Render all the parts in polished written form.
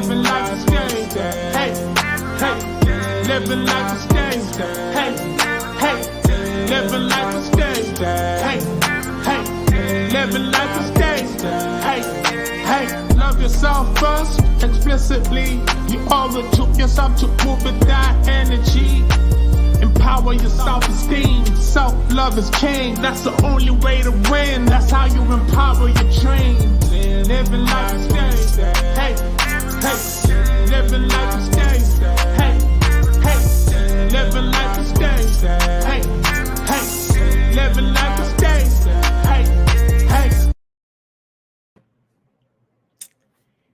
living life is stage. Hey, hey, living life is stage. Hey, hey, living life is stage. Hey, hey, living life is stage. Hey, hey, love yourself first, explicitly. You owe it to yourself to move with that energy. Empower your self-esteem. Self-love is king. That's the only way to win. That's how you empower your dream. Living life is stage. Hey, hey, living life is stage. Hey, hey, living life is stage. Hey, hey, living life is stage. Hey, hey.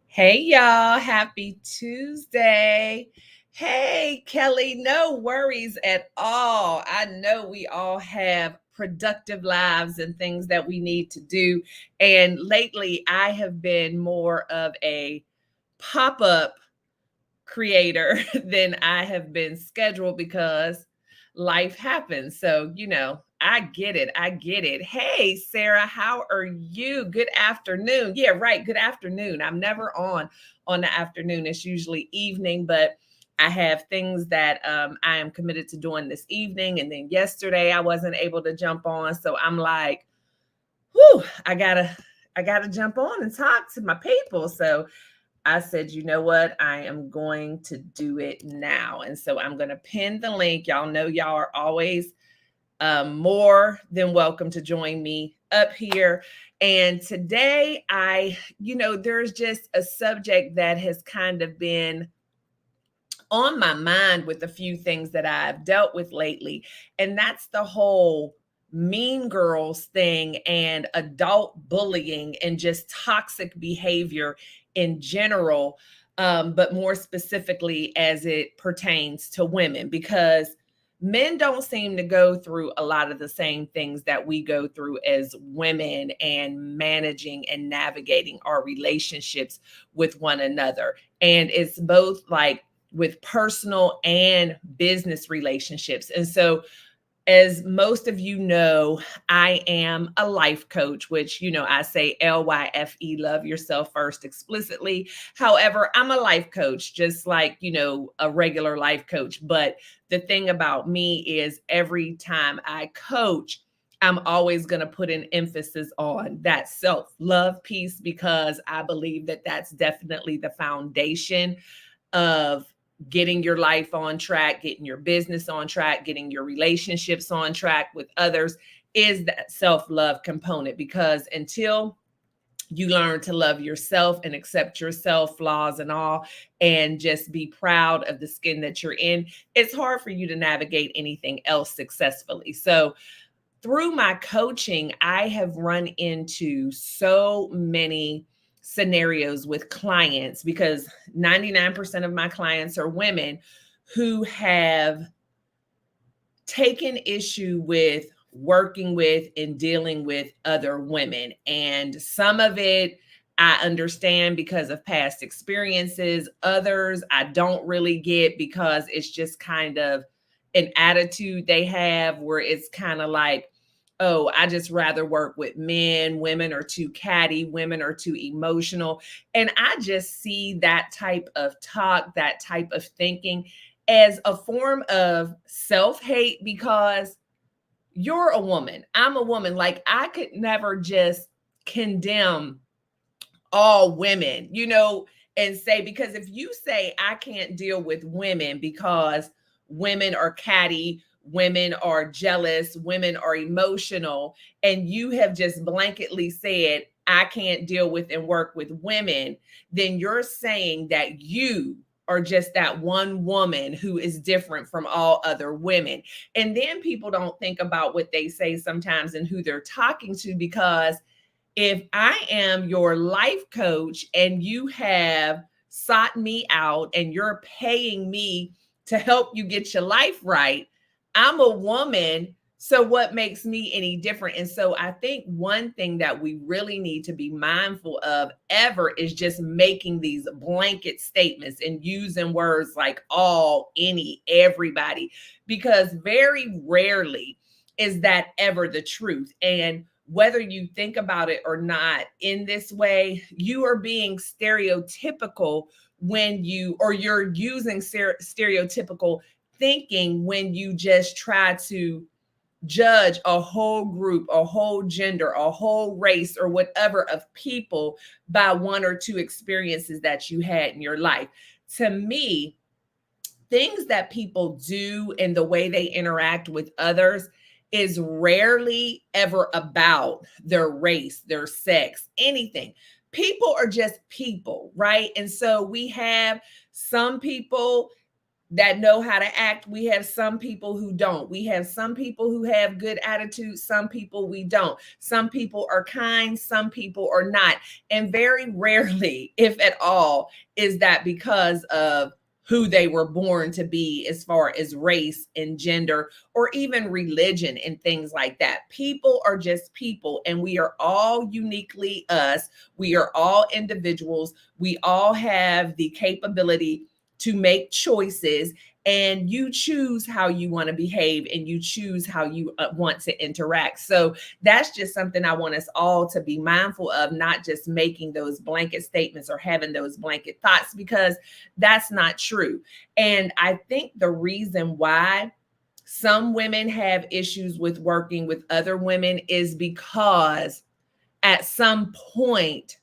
Hey y'all, happy Tuesday. Hey Kelly, no worries at all. I know we all have productive lives and things that we need to do. And lately I have been more of a pop-up creator than I have been scheduled because life happens. So, I get it. I get it. Hey, Sarah, how are you? Good afternoon. Yeah, right. Good afternoon. I'm never on the afternoon. It's usually evening, but I have things that I am committed to doing this evening. And then yesterday I wasn't able to jump on. So I'm like, whew, I gotta jump on and talk to my people. So I said, you know what? I am going to do it now. And so I'm going to pin the link. Y'all know y'all are always more than welcome to join me up here. And today there's just a subject that has kind of been on my mind with a few things that I've dealt with lately. And that's the whole mean girls thing and adult bullying and just toxic behavior in general, but more specifically as it pertains to women, because men don't seem to go through a lot of the same things that we go through as women and managing and navigating our relationships with one another. And it's both like with personal and business relationships. And so, as most of you know, I am a life coach, which, I say LYFE, love yourself first explicitly. However, I'm a life coach, just like, a regular life coach. But the thing about me is every time I coach, I'm always going to put an emphasis on that self-love piece, because I believe that that's definitely the foundation of getting your life on track, getting your business on track, getting your relationships on track with others, is that self-love component. Because until you learn to love yourself and accept yourself, flaws and all, and just be proud of the skin that you're in, it's hard for you to navigate anything else successfully. So through my coaching, I have run into so many scenarios with clients, because 99% of my clients are women who have taken issue with working with and dealing with other women. And some of it I understand because of past experiences. Others I don't really get because it's just kind of an attitude they have where it's kind of like, oh, I just rather work with men. Women are too catty. Women are too emotional. And I just see that type of talk, that type of thinking as a form of self-hate, because you're a woman. I'm a woman. Like, I could never just condemn all women, and say, because if you say I can't deal with women because women are catty, women are jealous, women are emotional, and you have just blanketly said, I can't deal with and work with women, then you're saying that you are just that one woman who is different from all other women. And then people don't think about what they say sometimes and who they're talking to, because if I am your life coach and you have sought me out and you're paying me to help you get your life right, I'm a woman. So what makes me any different? And so I think one thing that we really need to be mindful of ever is just making these blanket statements and using words like all, any, everybody, because very rarely is that ever the truth. And whether you think about it or not in this way, you are being stereotypical when you're using stereotypical thinking when you just try to judge a whole group, a whole gender, a whole race, or whatever of people by one or two experiences that you had in your life. To me, things that people do and the way they interact with others is rarely ever about their race, their sex, anything. People are just people, right? And so we have some people that know how to act. We have some people who don't. We have some people who have good attitude. Some people we don't. Some people are kind. Some people are not. And very rarely, if at all, is that because of who they were born to be as far as race and gender or even religion and things like that. People are just people, and we are all uniquely us. We are all individuals. We all have the capability to make choices, and you choose how you want to behave and you choose how you want to interact. So that's just something I want us all to be mindful of, not just making those blanket statements or having those blanket thoughts, because that's not true. And I think the reason why some women have issues with working with other women is because at some point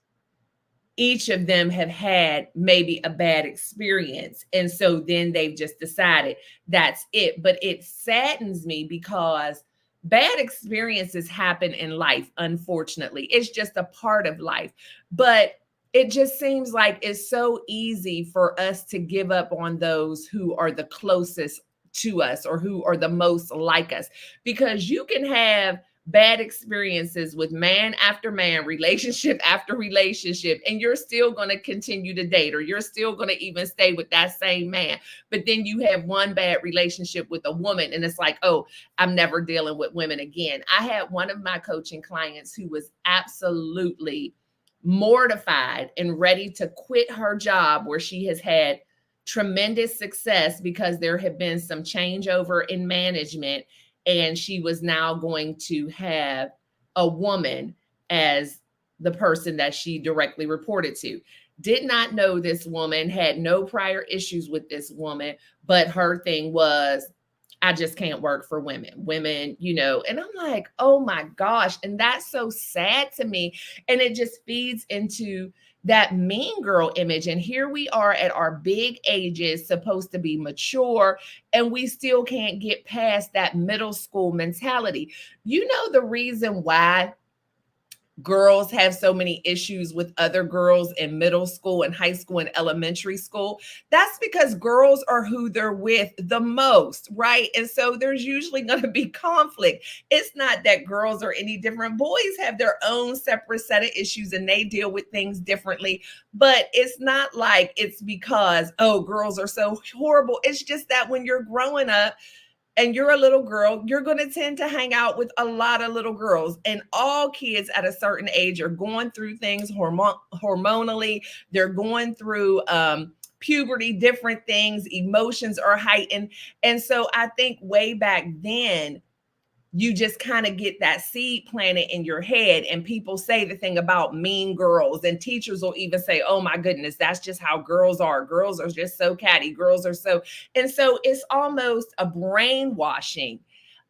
each of them have had maybe a bad experience. And so then they've just decided that's it. But it saddens me because bad experiences happen in life, unfortunately. It's just a part of life. But it just seems like it's so easy for us to give up on those who are the closest to us or who are the most like us, because you can have bad experiences with man after man, relationship after relationship, and you're still going to continue to date, or you're still going to even stay with that same man. But then you have one bad relationship with a woman, and it's like, oh, I'm never dealing with women again. I had one of my coaching clients who was absolutely mortified and ready to quit her job where she has had tremendous success because there had been some changeover in management, and she was now going to have a woman as the person that she directly reported to. Did not know this woman, had no prior issues with this woman, but her thing was, I just can't work for women. Women, and I'm like, oh my gosh. And that's so sad to me. And it just feeds into that mean girl image. And here we are at our big ages, supposed to be mature, and we still can't get past that middle school mentality. You know, the reason why girls have so many issues with other girls in middle school and high school and elementary school, that's because girls are who they're with the most, right? And so there's usually going to be conflict. It's not that girls are any different. Boys have their own separate set of issues and they deal with things differently, but it's not like it's because, oh, girls are so horrible. It's just that when you're growing up, and you're a little girl, you're going to tend to hang out with a lot of little girls. And all kids at a certain age are going through things hormonally. They're going through puberty, different things. Emotions are heightened. And so I think way back then, you just kind of get that seed planted in your head, and people say the thing about mean girls, and teachers will even say, oh my goodness, that's just how girls are. Girls are just so catty. Girls are so, and so it's almost a brainwashing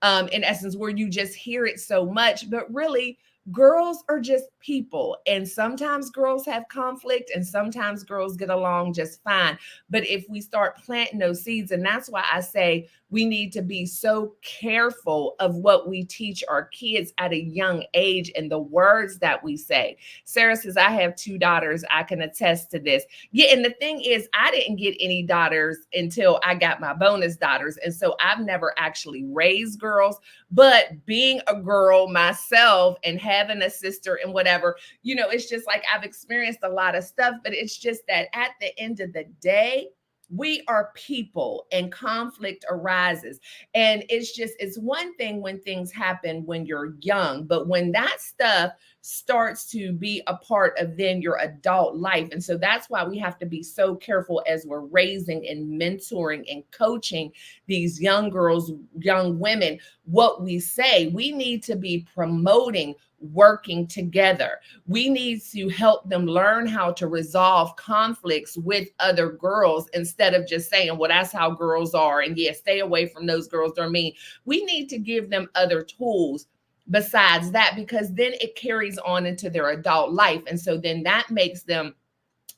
in essence, where you just hear it so much, but really girls are just people. And sometimes girls have conflict and sometimes girls get along just fine. But if we start planting those seeds, and that's why I say we need to be so careful of what we teach our kids at a young age and the words that we say. Sarah says, I have 2 daughters. I can attest to this. Yeah. And the thing is, I didn't get any daughters until I got my bonus daughters. And so I've never actually raised girls, but being a girl myself and having a sister and whatever, it's just like I've experienced a lot of stuff, but it's just that at the end of the day, we are people and conflict arises. And it's one thing when things happen when you're young, but when that stuff starts to be a part of then your adult life. And so that's why we have to be so careful as we're raising and mentoring and coaching these young girls, young women, what we say. We need to be promoting working together. We need to help them learn how to resolve conflicts with other girls instead of just saying, well, that's how girls are. And yeah, stay away from those girls. They're mean. We need to give them other tools besides that, because then it carries on into their adult life. And so then that makes them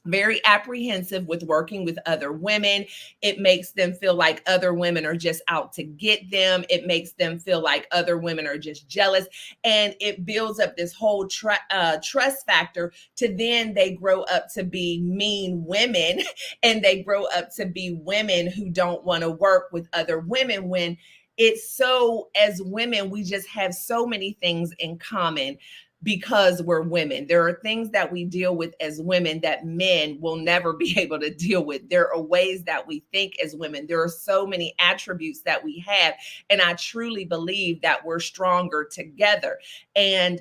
very apprehensive with working with other women. It makes them feel like other women are just out to get them. It makes them feel like other women are just jealous. And it builds up this whole trust factor to then they grow up to be mean women and they grow up to be women who don't want to work with other women, when it's so, as women, we just have so many things in common because we're women. There are things that we deal with as women that men will never be able to deal with. There are ways that we think as women. There are so many attributes that we have. And I truly believe that we're stronger together. And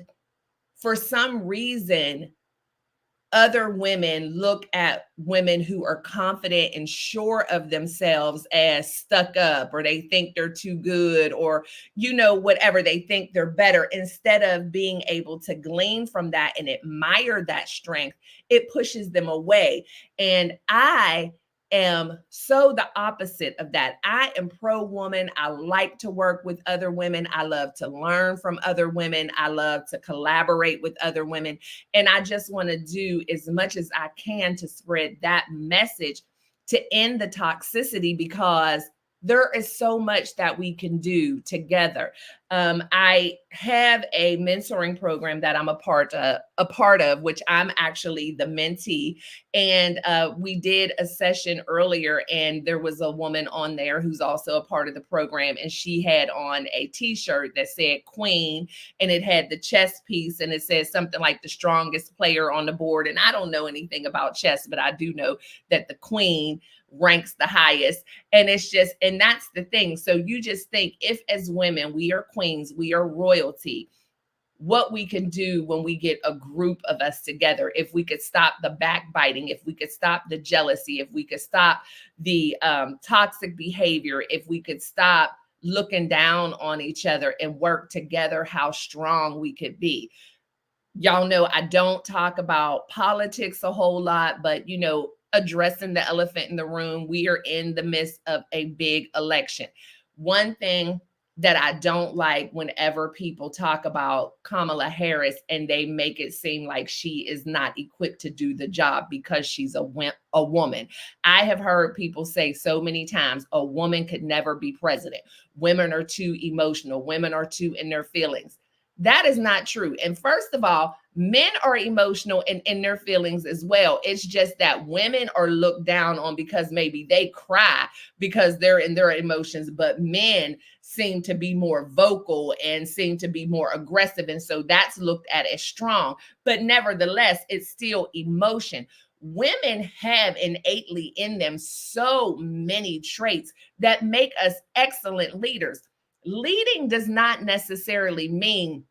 for some reason, other women look at women who are confident and sure of themselves as stuck up, or they think they're too good, or, whatever, they think they're better. Instead of being able to glean from that and admire that strength, it pushes them away. And I am so the opposite of that. I am pro woman. I like to work with other women. I love to learn from other women. I love to collaborate with other women. And I just want to do as much as I can to spread that message to end the toxicity, because there is so much that we can do together. I have a mentoring program that I'm a part of, which I'm actually the mentee. And we did a session earlier, and there was a woman on there who's also a part of the program, and she had on a T-shirt that said Queen, and it had the chess piece, and it says something like the strongest player on the board. And I don't know anything about chess, but I do know that the Queen ranks the highest. And it's just, and that's the thing. So you just think, if as women, we are queens, we are royalty, what we can do when we get a group of us together. If we could stop the backbiting, if we could stop the jealousy, if we could stop the toxic behavior, if we could stop looking down on each other and work together, how strong we could be. Y'all know I don't talk about politics a whole lot, but addressing the elephant in the room, we are in the midst of a big election. One thing that I don't like, whenever people talk about Kamala Harris and they make it seem like she is not equipped to do the job because she's a woman. I have heard people say so many times, a woman could never be president. Women are too emotional. Women are too in their feelings. That is not true. And first of all, men are emotional and in their feelings as well. It's just that women are looked down on because maybe they cry because they're in their emotions, but men seem to be more vocal and seem to be more aggressive. And so that's looked at as strong. But nevertheless, it's still emotion. Women have innately in them so many traits that make us excellent leaders. Leading does not necessarily mean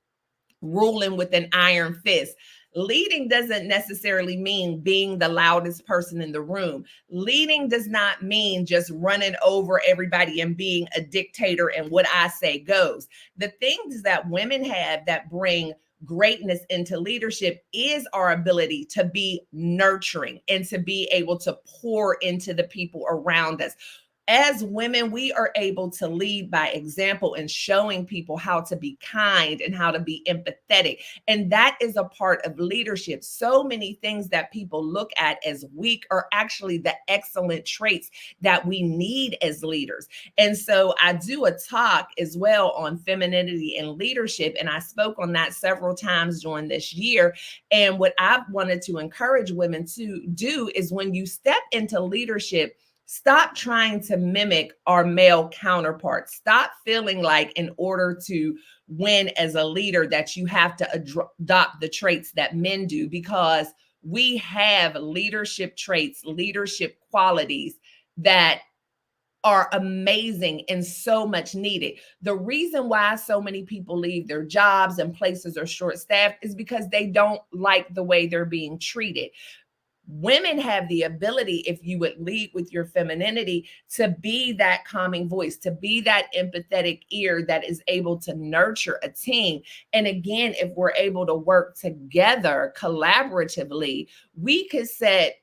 ruling with an iron fist. Leading doesn't necessarily mean being the loudest person in the room. Leading does not mean just running over everybody and being a dictator and what I say goes. The things that women have that bring greatness into leadership is our ability to be nurturing and to be able to pour into the people around us. As women, we are able to lead by example and showing people how to be kind and how to be empathetic. And that is a part of leadership. So many things that people look at as weak are actually the excellent traits that we need as leaders. And so I do a talk as well on femininity and leadership. And I spoke on that several times during this year. And what I wanted to encourage women to do is, when you step into leadership, stop trying to mimic our male counterparts. Stop feeling like in order to win as a leader that you have to adopt the traits that men do, because we have leadership traits, leadership qualities that are amazing and so much needed. The reason why so many people leave their jobs and places are short staffed is because they don't like the way they're being treated. Women have the ability, if you would lead with your femininity, to be that calming voice, to be that empathetic ear that is able to nurture a team. And again, if we're able to work together collaboratively, we could set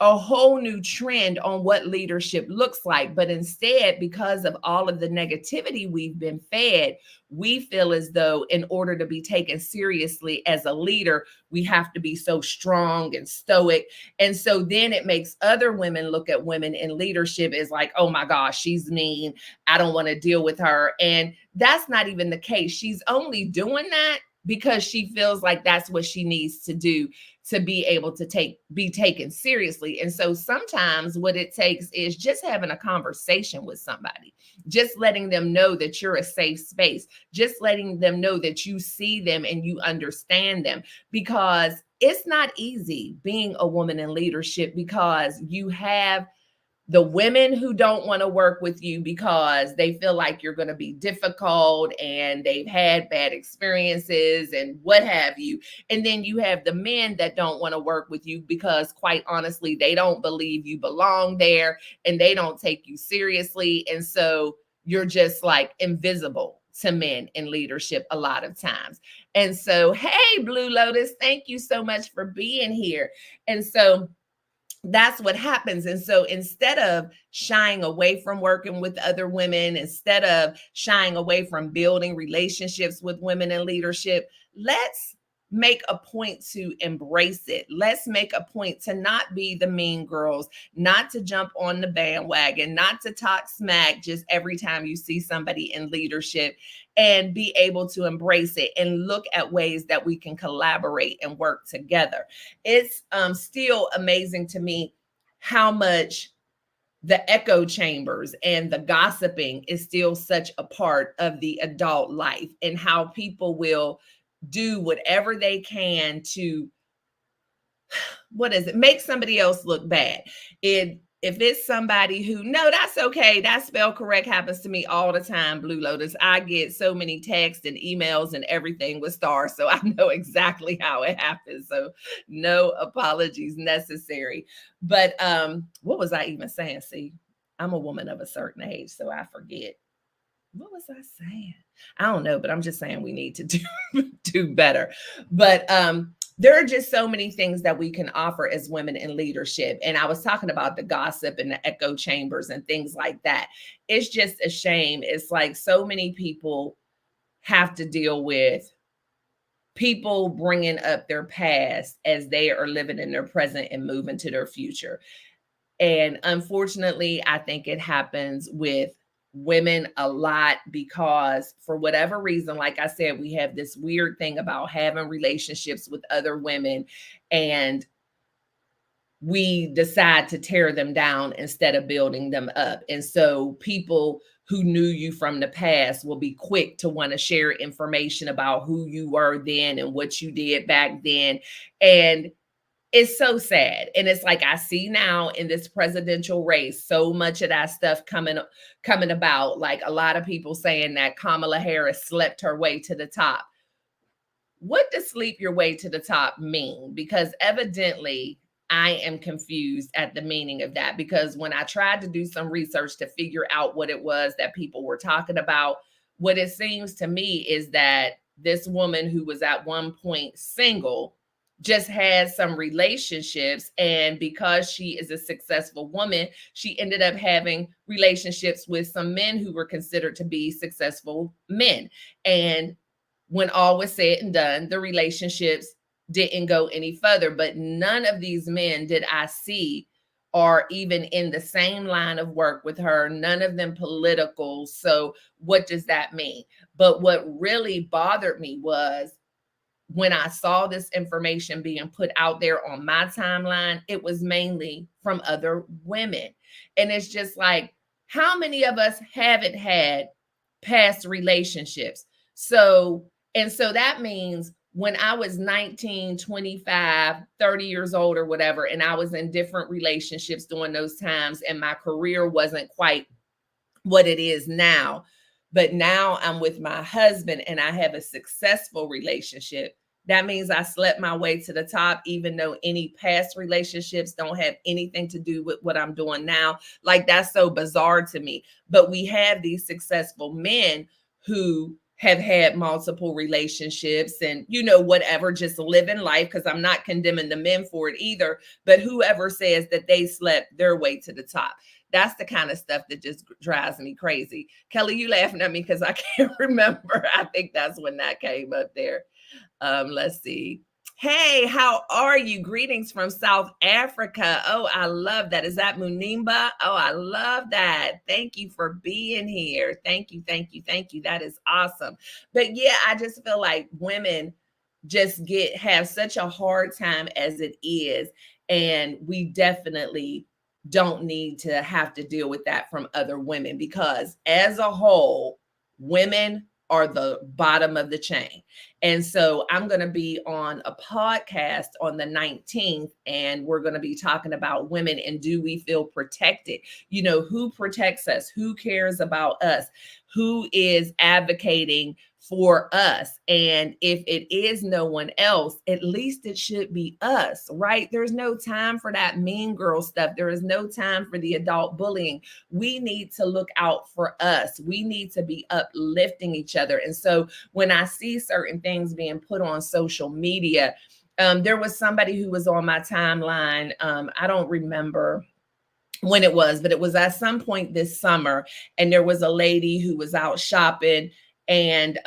a whole new trend on what leadership looks like. But instead, because of all of the negativity we've been fed, we feel as though in order to be taken seriously as a leader, we have to be so strong and stoic. And so then it makes other women look at women in leadership as like, oh my gosh, she's mean. I don't want to deal with her. And that's not even the case. She's only doing that because she feels like that's what she needs to do to be able to be taken seriously. And so sometimes what it takes is just having a conversation with somebody, just letting them know that you're a safe space, just letting them know that you see them and you understand them, because it's not easy being a woman in leadership, because you have the women who don't want to work with you because they feel like you're going to be difficult and they've had bad experiences and what have you. And then you have the men that don't want to work with you because, quite honestly, they don't believe you belong there and they don't take you seriously. And so you're just like invisible to men in leadership a lot of times. And so, hey, Blue Lotus, thank you so much for being here. And so that's what happens. And so instead of shying away from working with other women, instead of shying away from building relationships with women in leadership, let's make a point to embrace it. Let's make a point to not be the mean girls, not to jump on the bandwagon, not to talk smack just every time you see somebody in leadership, and be able to embrace it and look at ways that we can collaborate and work together. It's still amazing to me how much the echo chambers and the gossiping is still such a part of the adult life, and how people will do whatever they can to, make somebody else look bad. If it's somebody who, no, that's okay, that spell correct happens to me all the time, Blue Lotus. I get so many texts and emails and everything with stars, so I know exactly how it happens. So no apologies necessary. But what was I even saying? See, I'm a woman of a certain age, so I forget. What was I saying? I don't know, but I'm just saying we need to do better. But there are just so many things that we can offer as women in leadership. And I was talking about the gossip and the echo chambers and things like that. It's just a shame. It's like so many people have to deal with people bringing up their past as they are living in their present and moving to their future. And unfortunately, I think it happens with women a lot because, for whatever reason, like I said, we have this weird thing about having relationships with other women, and we decide to tear them down instead of building them up. And so people who knew you from the past will be quick to want to share information about who you were then and what you did back then. And it's so sad. And it's like, I see now in this presidential race, so much of that stuff coming about, like a lot of people saying that Kamala Harris slept her way to the top. What does sleep your way to the top mean? Because evidently I am confused at the meaning of that, because when I tried to do some research to figure out what it was that people were talking about, what it seems to me is that this woman who was at one point single just had some relationships, and because she is a successful woman, she ended up having relationships with some men who were considered to be successful men. And when all was said and done, the relationships didn't go any further. But none of these men did I see are even in the same line of work with her, none of them political. So what does that mean? But what really bothered me was, when I saw this information being put out there on my timeline, it was mainly from other women. And it's just like, how many of us haven't had past relationships? So that means when I was 19, 25, 30 years old or whatever, and I was in different relationships during those times, and my career wasn't quite what it is now. But now I'm with my husband and I have a successful relationship. That means I slept my way to the top, even though any past relationships don't have anything to do with what I'm doing now. Like, that's so bizarre to me. But we have these successful men who have had multiple relationships and, whatever, just living life, because I'm not condemning the men for it either. But whoever says that they slept their way to the top, that's the kind of stuff that just drives me crazy. Kelly, you laughing at me because I can't remember. I think that's when that came up there. Let's see. Hey, how are you? Greetings from South Africa. Oh, I love that. Is that Munimba? Oh, I love that. Thank you for being here. Thank you, thank you, thank you. That is awesome. But yeah, I just feel like women just have such a hard time as it is. And we definitely don't need to have to deal with that from other women, because as a whole, women are the bottom of the chain. And so I'm going to be on a podcast on the 19th, and we're going to be talking about women and do we feel protected? Who protects us? Who cares about us? Who is advocating for us? And if it is no one else, at least it should be us, right? There's no time for that mean girl stuff. There is no time for the adult bullying. We need to look out for us. We need to be uplifting each other. And so when I see certain things being put on social media, there was somebody who was on my timeline. I don't remember when it was, but it was at some point this summer. And there was a lady who was out shopping, and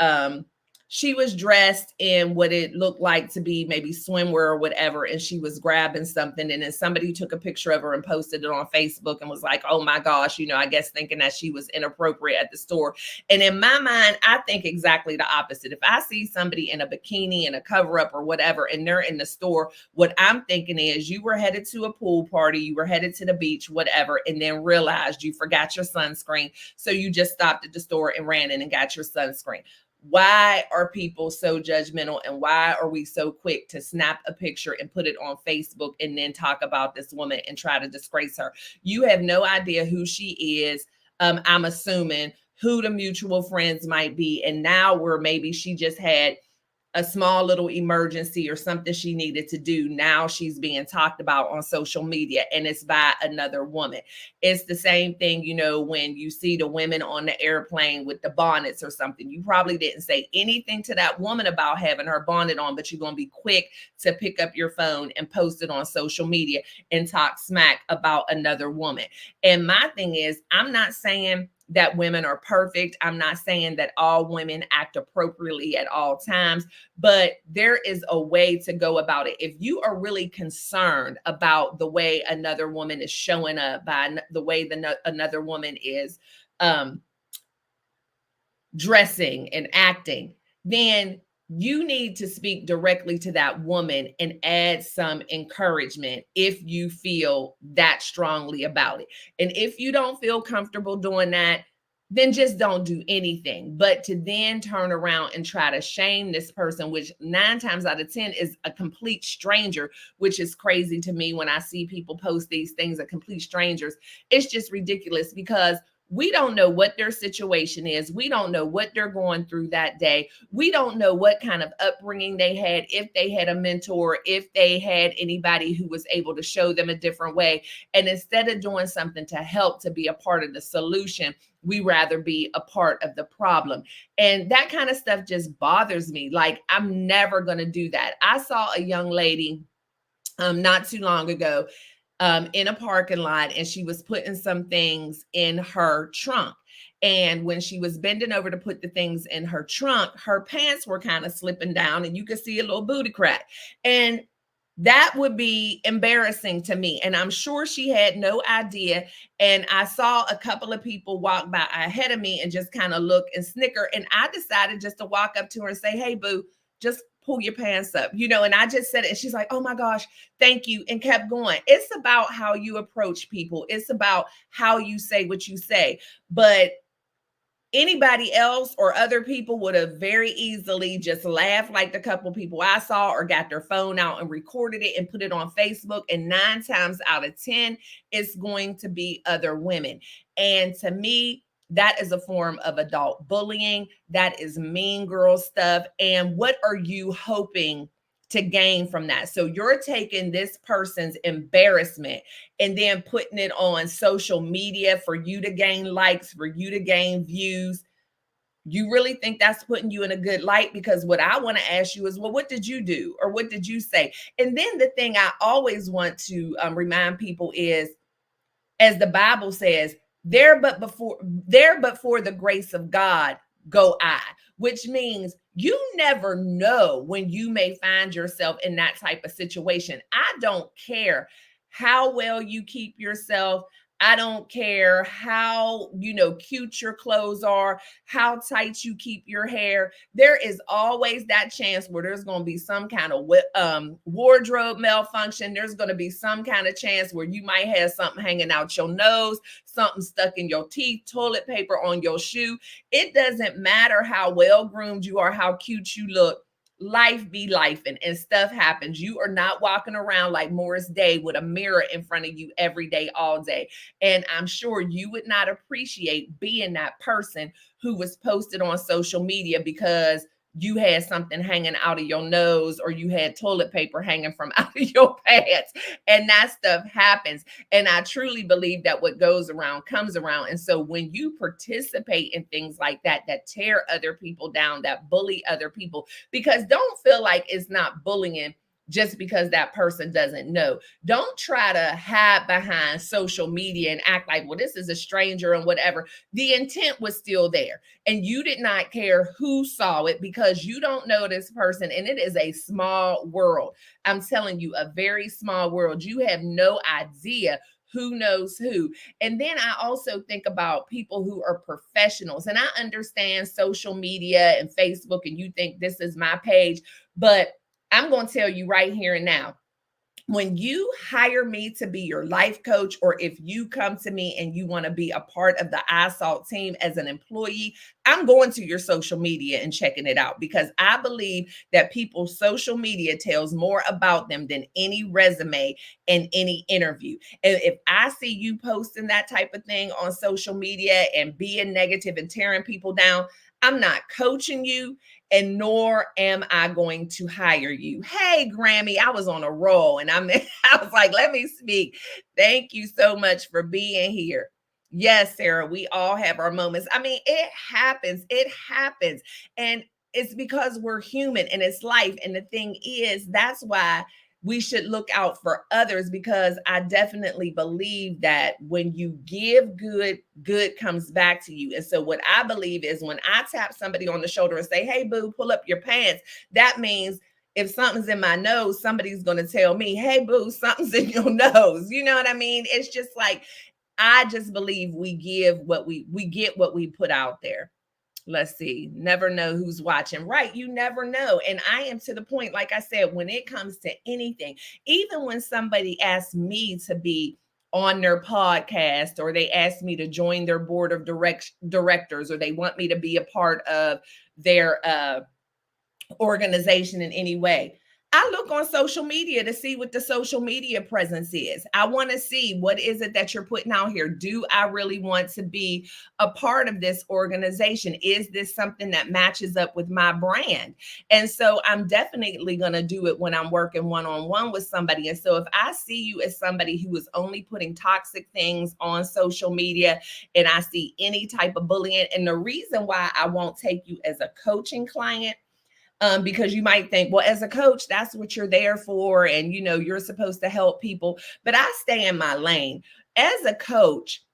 she was dressed in what it looked like to be maybe swimwear or whatever. And she was grabbing something. And then somebody took a picture of her and posted it on Facebook and was like, oh my gosh, I guess thinking that she was inappropriate at the store. And in my mind, I think exactly the opposite. If I see somebody in a bikini and a cover up or whatever, and they're in the store, what I'm thinking is you were headed to a pool party, you were headed to the beach, whatever, and then realized you forgot your sunscreen. So you just stopped at the store and ran in and got your sunscreen. Why are people so judgmental, and why are we so quick to snap a picture and put it on Facebook and then talk about this woman and try to disgrace her? You have no idea who she is. I'm assuming who the mutual friends might be. And now where maybe she just had a small little emergency or something she needed to do, now she's being talked about on social media, and it's by another woman. It's the same thing, when you see the women on the airplane with the bonnets or something. You probably didn't say anything to that woman about having her bonnet on, but you're going to be quick to pick up your phone and post it on social media and talk smack about another woman. And my thing is, I'm not saying that women are perfect. I'm not saying that all women act appropriately at all times, but there is a way to go about it. If you are really concerned about the way another woman is showing up, by the way another woman is dressing and acting, then you need to speak directly to that woman and add some encouragement if you feel that strongly about it. And if you don't feel comfortable doing that, then just don't do anything. But to then turn around and try to shame this person, which 9 times out of 10 is a complete stranger, which is crazy to me when I see people post these things of complete strangers. It's just ridiculous, because we don't know what their situation is. We don't know what they're going through that day. We don't know what kind of upbringing they had, if they had a mentor, if they had anybody who was able to show them a different way. And instead of doing something to help, to be a part of the solution, we rather be a part of the problem. And that kind of stuff just bothers me. Like, I'm never going to do that. I saw a young lady not too long ago in a parking lot, and she was putting some things in her trunk. And when she was bending over to put the things in her trunk, her pants were kind of slipping down, and you could see a little booty crack. And that would be embarrassing to me. And I'm sure she had no idea. And I saw a couple of people walk by ahead of me and just kind of look and snicker. And I decided just to walk up to her and say, hey, boo, just pull your pants up, and I just said it. And she's like, oh my gosh, thank you. And kept going. It's about how you approach people. It's about how you say what you say. But anybody else or other people would have very easily just laughed like the couple people I saw, or got their phone out and recorded it and put it on Facebook. And 9 times out of 10, it's going to be other women. And to me, that is a form of adult bullying. That is mean girl stuff. And what are you hoping to gain from that? So you're taking this person's embarrassment and then putting it on social media for you to gain likes, for you to gain views. You really think that's putting you in a good light? Because what I want to ask you is, well, what did you do? Or what did you say? And then the thing I always want to remind people is, as the Bible says, there but for the grace of God go I, which means you never know when you may find yourself in that type of situation. I don't care how well you keep yourself. I don't care how, cute your clothes are, how tight you keep your hair. There is always that chance where there's going to be some kind of wardrobe malfunction. There's going to be some kind of chance where you might have something hanging out your nose, something stuck in your teeth, toilet paper on your shoe. It doesn't matter how well groomed you are, how cute you look. Life be life, and stuff happens. You are not walking around like Morris Day with a mirror in front of you every day, all day. And I'm sure you would not appreciate being that person who was posted on social media because you had something hanging out of your nose or you had toilet paper hanging from out of your pants. And that stuff happens. And I truly believe that what goes around comes around. And so when you participate in things like that, that tear other people down, that bully other people, because don't feel like it's not bullying just because that person doesn't know. Don't try to hide behind social media and act like, well, this is a stranger and whatever. The intent was still there. And you did not care who saw it because you don't know this person. And it is a small world. I'm telling you, a very small world. You have no idea who knows who. And then I also think about people who are professionals. And I understand social media and Facebook, and you think this is my page, but I'm going to tell you right here and now, when you hire me to be your life coach, or if you come to me and you want to be a part of the iSalt team as an employee, I'm going to your social media and checking it out, because I believe that people's social media tells more about them than any resume and any interview. And if I see you posting that type of thing on social media and being negative and tearing people down, I'm not coaching you, and nor am I going to hire you. Hey, Grammy, I was on a roll and I was like, let me speak. Thank you so much for being here. Yes, Sarah, we all have our moments. I mean, it happens. It happens. And it's because we're human and it's life. And the thing is, that's why we should look out for others, because I definitely believe that when you give good, good comes back to you. And so what I believe is when I tap somebody on the shoulder and say, hey, boo, pull up your pants, that means if something's in my nose, somebody's going to tell me, hey, boo, something's in your nose. You know what I mean? It's just like, I just believe we get what we put out there. Let's see. Never know who's watching. Right. You never know. And I am to the point, like I said, when it comes to anything, even when somebody asks me to be on their podcast, or they ask me to join their board of directors, or they want me to be a part of their organization in any way, I look on social media to see what the social media presence is. I want to see, what is it that you're putting out here? Do I really want to be a part of this organization? Is this something that matches up with my brand? And so I'm definitely going to do it when I'm working one-on-one with somebody. And so if I see you as somebody who is only putting toxic things on social media, and I see any type of bullying, and the reason why I won't take you as a coaching client, because you might think, well, as a coach, that's what you're there for. And, you're supposed to help people. But I stay in my lane. As a coach,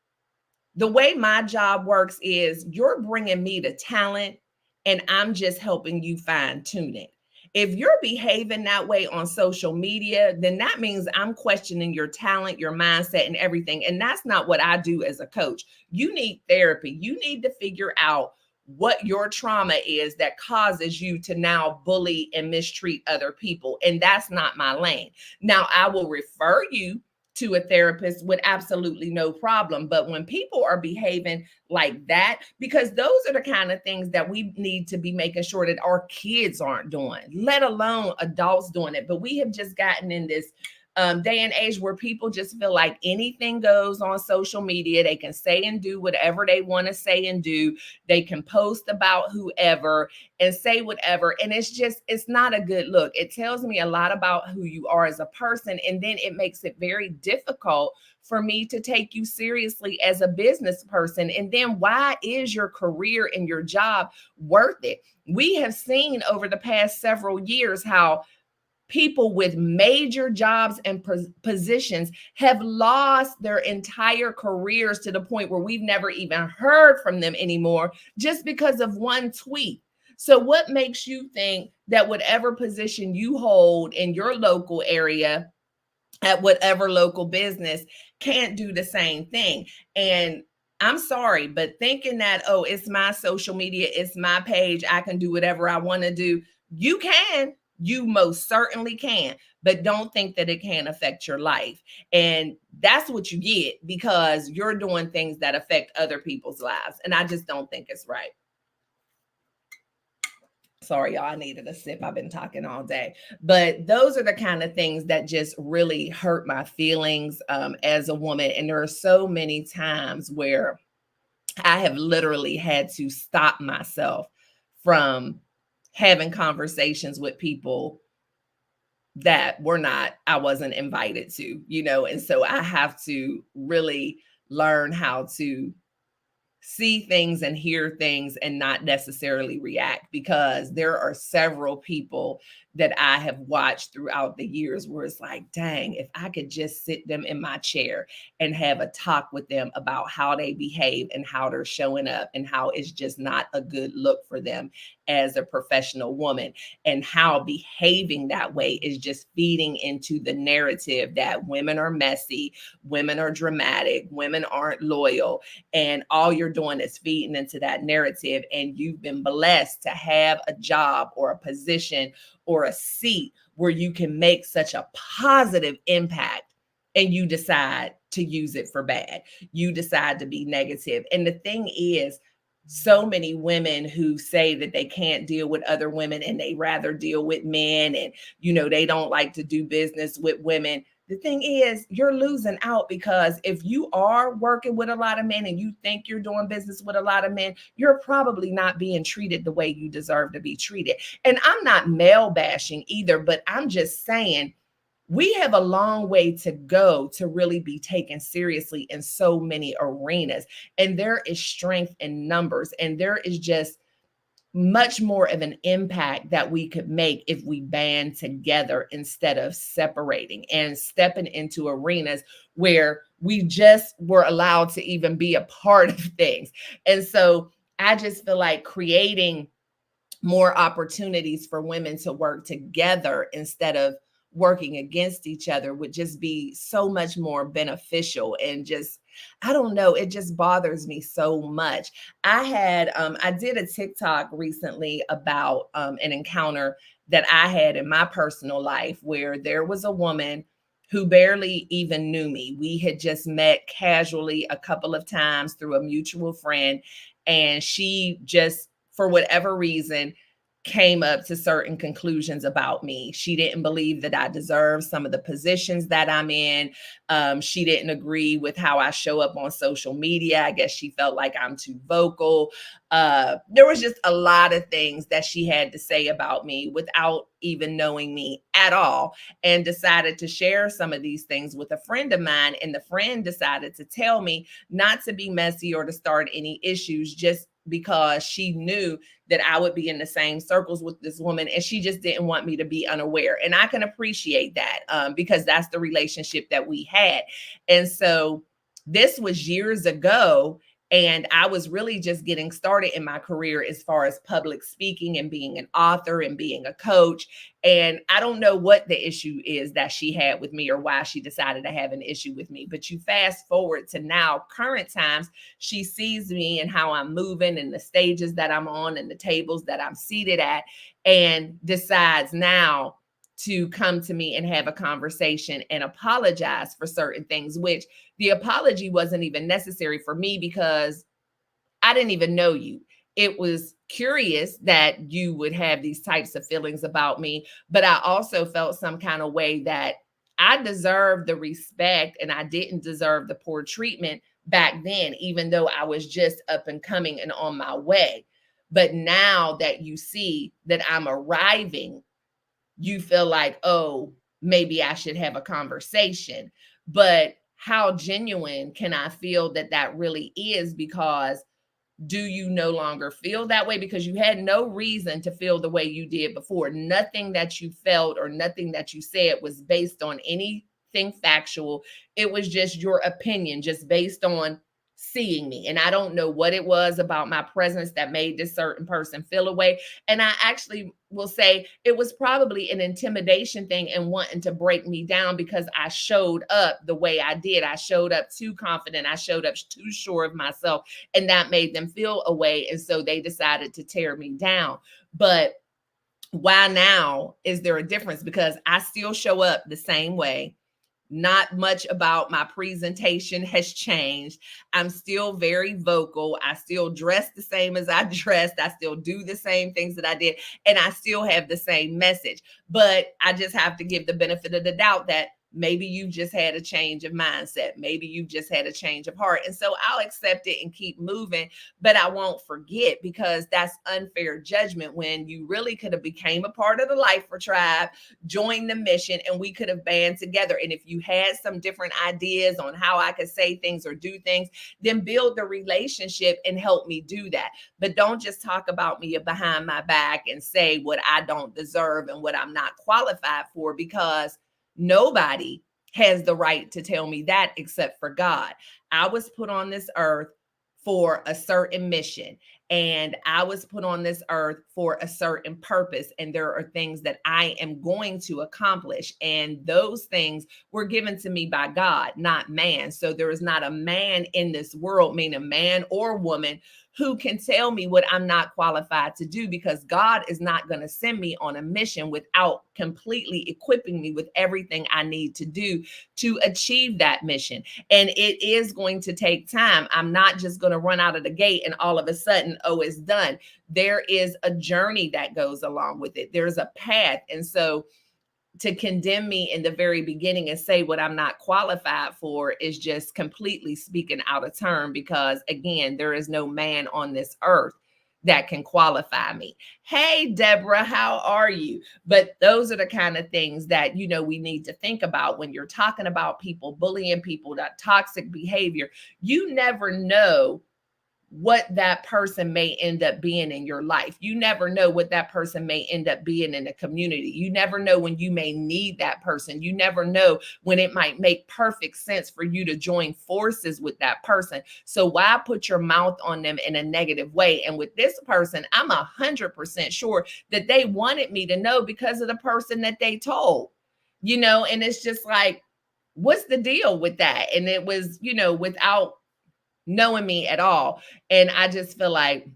the way my job works is you're bringing me the talent and I'm just helping you fine tune it. If you're behaving that way on social media, then that means I'm questioning your talent, your mindset, and everything. And that's not what I do as a coach. You need therapy. You need to figure out what your trauma is that causes you to now bully and mistreat other people. And that's not my lane. Now, I will refer you to a therapist with absolutely no problem. But when people are behaving like that, because those are the kind of things that we need to be making sure that our kids aren't doing, let alone adults doing it. But we have just gotten in this day and age where people just feel like anything goes on social media. They can say and do whatever they want to say and do. They can post about whoever and say whatever. And it's not a good look. It tells me a lot about who you are as a person. And then it makes it very difficult for me to take you seriously as a business person. And then why is your career and your job worth it? We have seen over the past several years how people with major jobs and positions have lost their entire careers to the point where we've never even heard from them anymore just because of one tweet. So what makes you think that whatever position you hold in your local area at whatever local business can't do the same thing? And I'm sorry, but thinking that, oh, it's my social media, it's my page, I can do whatever I want to do. You can, you most certainly can, but don't think that it can affect your life. And that's what you get because you're doing things that affect other people's lives. And I just don't think it's right. Sorry, y'all, I needed a sip. I've been talking all day. But those are the kind of things that just really hurt my feelings as a woman. And there are so many times where I have literally had to stop myself from having conversations with people that I wasn't invited to, and so I have to really learn how to see things and hear things and not necessarily react, because there are several people that I have watched throughout the years where it's like, dang, if I could just sit them in my chair and have a talk with them about how they behave and how they're showing up and how it's just not a good look for them as a professional woman, and how behaving that way is just feeding into the narrative that women are messy, women are dramatic, women aren't loyal, and all you're doing is feeding into that narrative. And you've been blessed to have a job or a position or a seat where you can make such a positive impact, and you decide to use it for bad. You decide to be negative. And the thing is, so many women who say that they can't deal with other women and they rather deal with men, and they don't like to do business with women. The thing is, you're losing out, because if you are working with a lot of men and you think you're doing business with a lot of men, you're probably not being treated the way you deserve to be treated. And I'm not male bashing either, but I'm just saying we have a long way to go to really be taken seriously in so many arenas. And there is strength in numbers, and there is just much more of an impact that we could make if we band together instead of separating and stepping into arenas where we just were allowed to even be a part of things. And so I just feel like creating more opportunities for women to work together instead of working against each other would just be so much more beneficial. And just, I don't know, it just bothers me so much. I did a TikTok recently about an encounter that I had in my personal life where there was a woman who barely even knew me. We had just met casually a couple of times through a mutual friend, and she just, for whatever reason, came up to certain conclusions about me. She didn't believe that I deserved some of the positions that I'm in. She didn't agree with how I show up on social media. I guess she felt like I'm too vocal. There was just a lot of things that she had to say about me without even knowing me at all, and decided to share some of these things with a friend of mine. And the friend decided to tell me not to be messy or to start any issues, just because she knew that I would be in the same circles with this woman, and she just didn't want me to be unaware. And I can appreciate that because that's the relationship that we had. And so this was years ago, and I was really just getting started in my career as far as public speaking and being an author and being a coach. And I don't know what the issue is that she had with me or why she decided to have an issue with me. But you fast forward to now, current times, she sees me and how I'm moving and the stages that I'm on and the tables that I'm seated at, and decides now to come to me and have a conversation and apologize for certain things, which the apology wasn't even necessary for me because I didn't even know you. It was curious that you would have these types of feelings about me, but I also felt some kind of way that I deserved the respect and I didn't deserve the poor treatment back then, even though I was just up and coming and on my way. But now that you see that I'm arriving, you feel like, oh, maybe I should have a conversation. But how genuine can I feel that that really is? Because do you no longer feel that way? Because you had no reason to feel the way you did before. Nothing that you felt or nothing that you said was based on anything factual. It was just your opinion, just based on seeing me. And I don't know what it was about my presence that made this certain person feel away. And I actually will say it was probably an intimidation thing and wanting to break me down because I showed up the way I did. I showed up too confident. I showed up too sure of myself, and that made them feel away. And so they decided to tear me down. But why now is there a difference? Because I still show up the same way. Not much about my presentation has changed. I'm still very vocal. I still dress the same as I dressed. I still do the same things that I did. And I still have the same message. But I just have to give the benefit of the doubt that maybe you just had a change of mindset. Maybe you just had a change of heart. And so I'll accept it and keep moving, but I won't forget, because that's unfair judgment when you really could have became a part of the Life for Tribe, joined the mission, and we could have band together. And if you had some different ideas on how I could say things or do things, then build the relationship and help me do that. But don't just talk about me behind my back and say what I don't deserve and what I'm not qualified for, because nobody has the right to tell me that except for God. I was put on this earth for a certain mission, and I was put on this earth for a certain purpose. And there are things that I am going to accomplish. And those things were given to me by God, not man. So there is not a man in this world, meaning man or woman, who can tell me what I'm not qualified to do, because God is not going to send me on a mission without completely equipping me with everything I need to do to achieve that mission. And it is going to take time. I'm not just going to run out of the gate and all of a sudden, oh, it's done. There is a journey that goes along with it. There's a path. And so to condemn me in the very beginning and say what I'm not qualified for is just completely speaking out of turn, because again, there is no man on this earth that can qualify me. Hey, Deborah, how are you? But those are the kind of things that, you know, we need to think about when you're talking about people bullying people, that toxic behavior. You never know what that person may end up being in your life. You never know what that person may end up being in the community. You never know when you may need that person. You never know when it might make perfect sense for you to join forces with that person. So why put your mouth on them in a negative way? And with this person, I'm 100% sure that they wanted me to know because of the person that they told, you know, and it's just like, what's the deal with that? And it was, you know, without knowing me at all. And I just feel like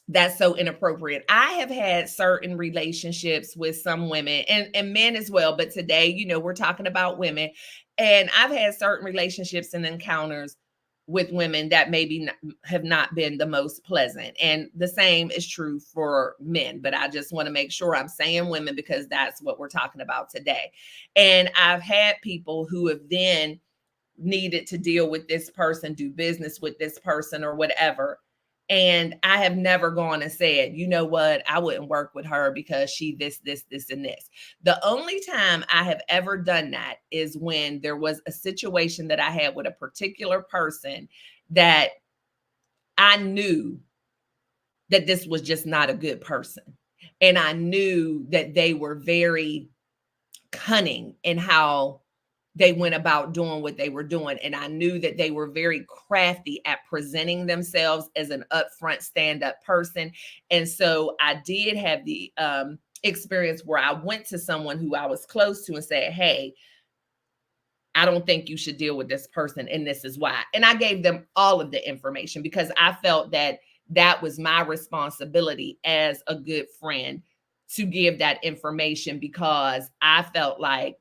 that's so inappropriate. I have had certain relationships with some women and men as well. But today, you know, we're talking about women. And I've had certain relationships and encounters with women that maybe have not been the most pleasant. And the same is true for men. But I just want to make sure I'm saying women because that's what we're talking about today. And I've had people who have then needed to deal with this person, do business with this person or whatever. And I have never gone and said, you know what, I wouldn't work with her because she this, and this. The only time I have ever done that is when there was a situation that I had with a particular person that I knew that this was just not a good person. And I knew that they were very cunning in how they went about doing what they were doing. And I knew that they were very crafty at presenting themselves as an upfront stand-up person. And so I did have the experience where I went to someone who I was close to and said, hey, I don't think you should deal with this person, and this is why. And I gave them all of the information because I felt that that was my responsibility as a good friend to give that information, because I felt like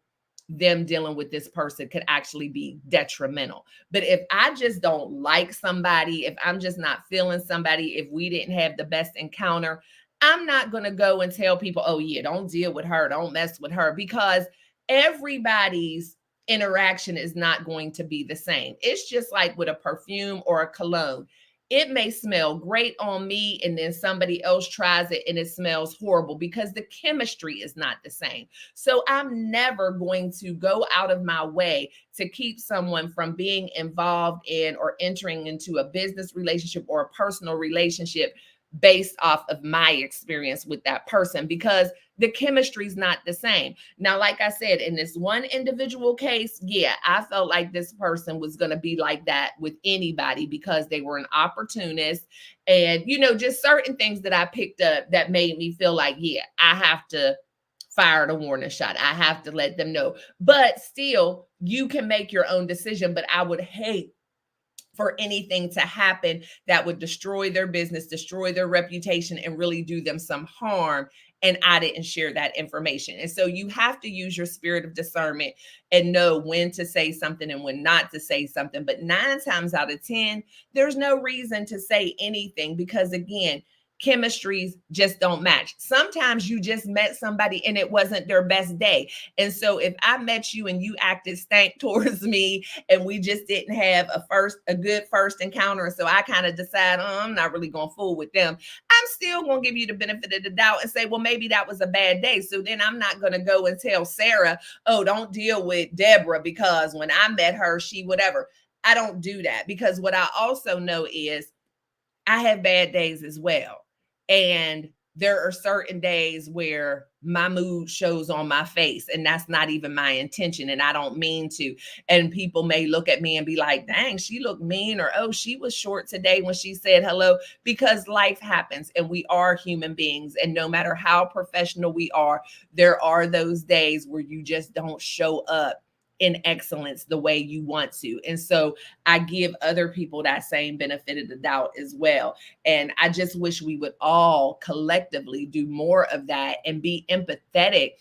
them dealing with this person could actually be detrimental. But if I just don't like somebody, if I'm just not feeling somebody, if we didn't have the best encounter, I'm not going to go and tell people, oh yeah, don't deal with her, don't mess with her, because everybody's interaction is not going to be the same. It's just like with a perfume or a cologne. It may smell great on me, and then somebody else tries it and it smells horrible because the chemistry is not the same. So I'm never going to go out of my way to keep someone from being involved in or entering into a business relationship or a personal relationship based off of my experience with that person, because the chemistry is not the same. Now, like I said, in this one individual case, yeah, I felt like this person was going to be like that with anybody because they were an opportunist. And, just certain things that I picked up that made me feel like, yeah, I have to fire the warning shot. I have to let them know. But still, you can make your own decision. But I would hate for anything to happen that would destroy their business, destroy their reputation, and really do them some harm. And I didn't share that information. And so you have to use your spirit of discernment and know when to say something and when not to say something. But 9 times out of 10, there's no reason to say anything because, again, chemistries just don't match. Sometimes you just met somebody and it wasn't their best day. And so if I met you and you acted stank towards me and we just didn't have a good first encounter, so I kind of decide, I'm not really going to fool with them, I'm still going to give you the benefit of the doubt and say, well, maybe that was a bad day. So then I'm not going to go and tell Sarah, oh, don't deal with Deborah because when I met her, she whatever. I don't do that, because what I also know is I have bad days as well. And there are certain days where my mood shows on my face, and that's not even my intention, and I don't mean to. And people may look at me and be like, dang, she looked mean, or oh, she was short today when she said hello, because life happens and we are human beings. And no matter how professional we are, there are those days where you just don't show up in excellence the way you want to. And so I give other people that same benefit of the doubt as well. And I just wish we would all collectively do more of that and be empathetic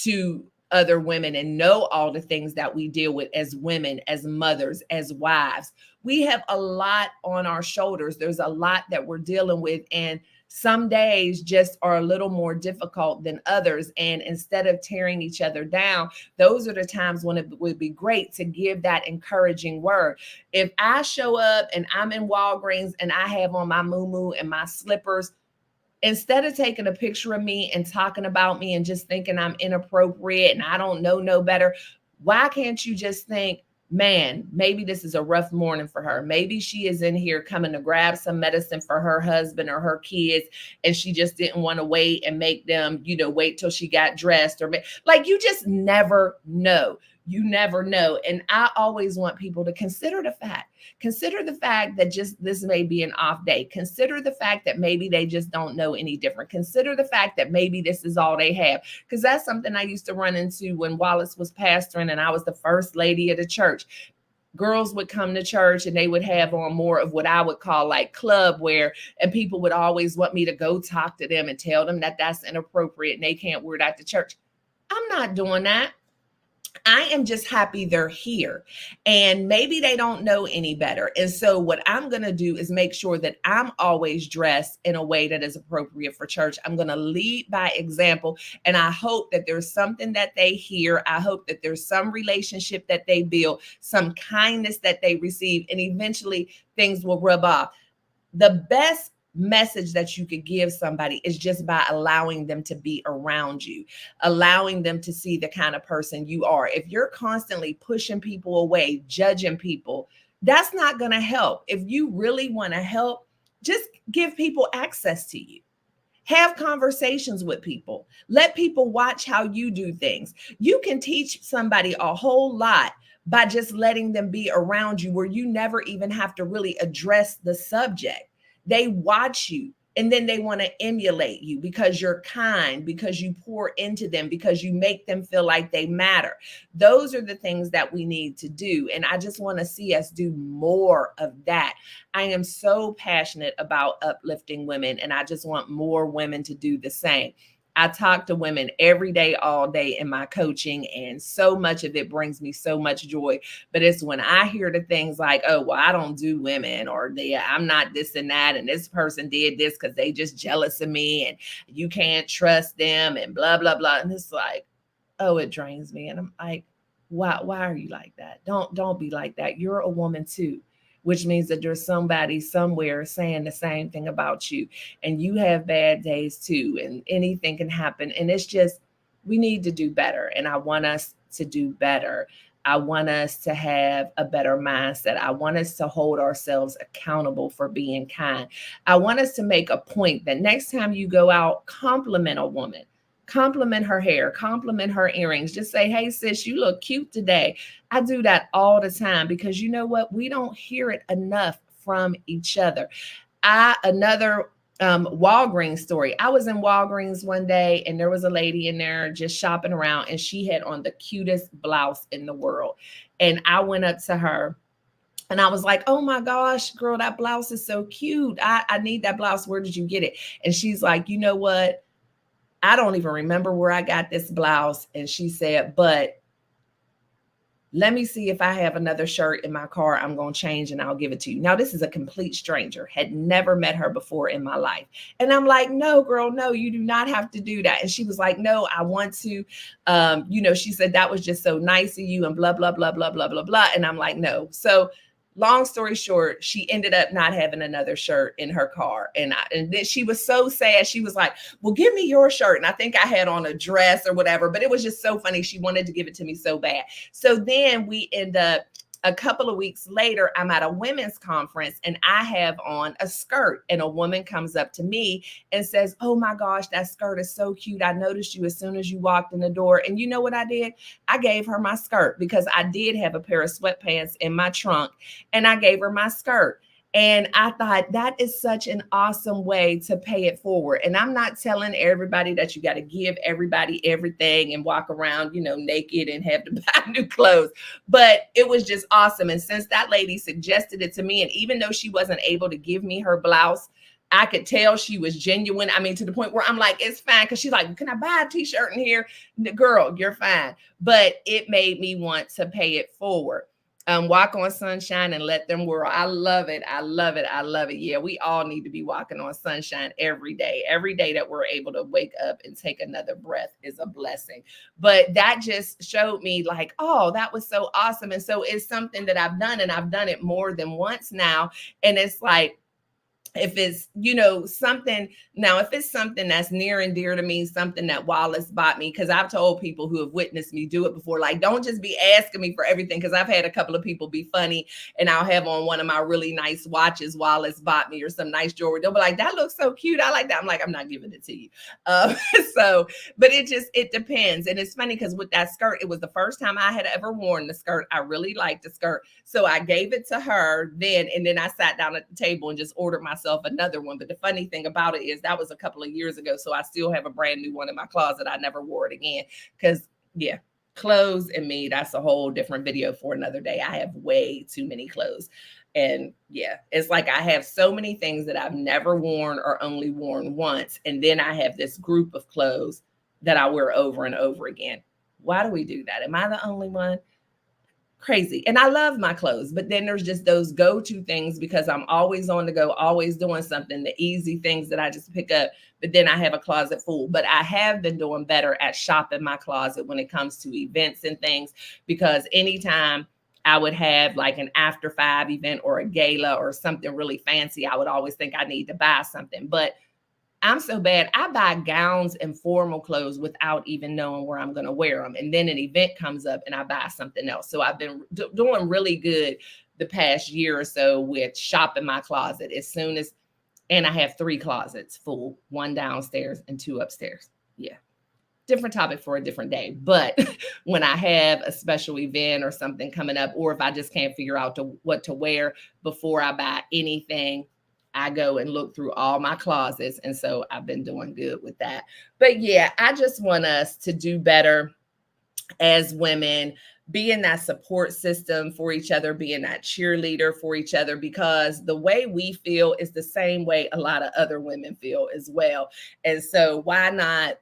to other women and know all the things that we deal with as women, as mothers, as wives. We have a lot on our shoulders. There's a lot that we're dealing with, and some days just are a little more difficult than others. And instead of tearing each other down, those are the times when it would be great to give that encouraging word. If I show up and I'm in Walgreens and I have on my muumuu and my slippers, instead of taking a picture of me and talking about me and just thinking I'm inappropriate and I don't know no better, why can't you just think, man, maybe this is a rough morning for her. Maybe she is in here coming to grab some medicine for her husband or her kids, and she just didn't want to wait and make them, wait till she got dressed, or like, you just never know. You never know. And I always want people to consider the fact that just this may be an off day. Consider the fact that maybe they just don't know any different. Consider the fact that maybe this is all they have. Because that's something I used to run into when Wallace was pastoring and I was the first lady of the church. Girls would come to church and they would have on more of what I would call like club wear, and people would always want me to go talk to them and tell them that that's inappropriate and they can't wear that to church. I'm not doing that. I am just happy they're here, and maybe they don't know any better. And so what I'm going to do is make sure that I'm always dressed in a way that is appropriate for church. I'm going to lead by example. And I hope that there's something that they hear. I hope that there's some relationship that they build, some kindness that they receive, and eventually things will rub off. The best message that you could give somebody is just by allowing them to be around you, allowing them to see the kind of person you are. If you're constantly pushing people away, judging people, that's not going to help. If you really want to help, just give people access to you. Have conversations with people. Let people watch how you do things. You can teach somebody a whole lot by just letting them be around you, where you never even have to really address the subject. They watch you and then they want to emulate you because you're kind, because you pour into them, because you make them feel like they matter. Those are the things that we need to do. And I just want to see us do more of that. I am so passionate about uplifting women, and I just want more women to do the same. I talk to women every day, all day in my coaching, and so much of it brings me so much joy. But it's when I hear the things like, oh, well, I don't do women, or I'm not this and that, and this person did this because they just jealous of me, and you can't trust them, and blah, blah, blah. And it's like, oh, it drains me. And I'm like, why are you like that? Don't be like that. You're a woman too, which means that there's somebody somewhere saying the same thing about you, and you have bad days too, and anything can happen. And it's just, we need to do better. And I want us to do better. I want us to have a better mindset. I want us to hold ourselves accountable for being kind. I want us to make a point that next time you go out, compliment a woman, compliment her hair, compliment her earrings. Just say, hey, sis, you look cute today. I do that all the time because you know what? We don't hear it enough from each other. Another Walgreens story. I was in Walgreens one day and there was a lady in there just shopping around, and she had on the cutest blouse in the world. And I went up to her and I was like, oh my gosh, girl, that blouse is so cute. I need that blouse. Where did you get it? And she's like, you know what? I don't even remember where I got this blouse. And she said, but let me see if I have another shirt in my car. I'm going to change and I'll give it to you. Now, this is a complete stranger, had never met her before in my life. And I'm like, no, girl, no, you do not have to do that. And she was like, no, I want to, she said, that was just so nice of you and blah, blah, blah, blah, blah, blah, blah. And I'm like, no. So long story short, she ended up not having another shirt in her car. And then she was so sad. She was like, well, give me your shirt. And I think I had on a dress or whatever, but it was just so funny. She wanted to give it to me so bad. So then we end up, a couple of weeks later, I'm at a women's conference and I have on a skirt, and a woman comes up to me and says, oh my gosh, that skirt is so cute. I noticed you as soon as you walked in the door. And you know what I did? I gave her my skirt because I did have a pair of sweatpants in my trunk, and I gave her my skirt. And I thought that is such an awesome way to pay it forward. And I'm not telling everybody that you got to give everybody everything and walk around, naked and have to buy new clothes. But it was just awesome. And since that lady suggested it to me, and even though she wasn't able to give me her blouse, I could tell she was genuine. I mean, to the point where I'm like, it's fine. Cause she's like, can I buy a t-shirt in here? Girl, you're fine. But it made me want to pay it forward. Walk on sunshine and let them whirl. I love it. I love it. I love it. Yeah, we all need to be walking on sunshine every day. Every day that we're able to wake up and take another breath is a blessing. But that just showed me like, oh, that was so awesome. And so it's something that I've done, and I've done it more than once now. And it's like, if it's, something, now, if it's something that's near and dear to me, something that Wallace bought me, because I've told people who have witnessed me do it before, like, don't just be asking me for everything, because I've had a couple of people be funny, and I'll have on one of my really nice watches Wallace bought me, or some nice jewelry. They'll be like, that looks so cute. I like that. I'm like, I'm not giving it to you. But it depends. And it's funny because with that skirt, it was the first time I had ever worn the skirt. I really liked the skirt. So I gave it to her then, and then I sat down at the table and just ordered myself another one. But the funny thing about it is that was a couple of years ago. So I still have a brand new one in my closet. I never wore it again because, yeah, clothes and me, that's a whole different video for another day. I have way too many clothes. And yeah, it's like I have so many things that I've never worn or only worn once. And then I have this group of clothes that I wear over and over again. Why do we do that? Am I the only one? Crazy. And I love my clothes, but then there's just those go-to things because I'm always on the go, always doing something, the easy things that I just pick up, but then I have a closet full. But I have been doing better at shopping my closet when it comes to events and things, because anytime I would have like an after 5 event or a gala or something really fancy, I would always think I need to buy something. But I'm so bad. I buy gowns and formal clothes without even knowing where I'm going to wear them. And then an event comes up and I buy something else. So I've been doing really good the past year or so with shopping my closet and I have 3 closets full, 1 downstairs and 2 upstairs. Yeah. Different topic for a different day. But when I have a special event or something coming up, or if I just can't figure out what to wear before I buy anything, I go and look through all my closets. And so I've been doing good with that. But yeah, I just want us to do better as women, being that support system for each other, being that cheerleader for each other, because the way we feel is the same way a lot of other women feel as well. And so why not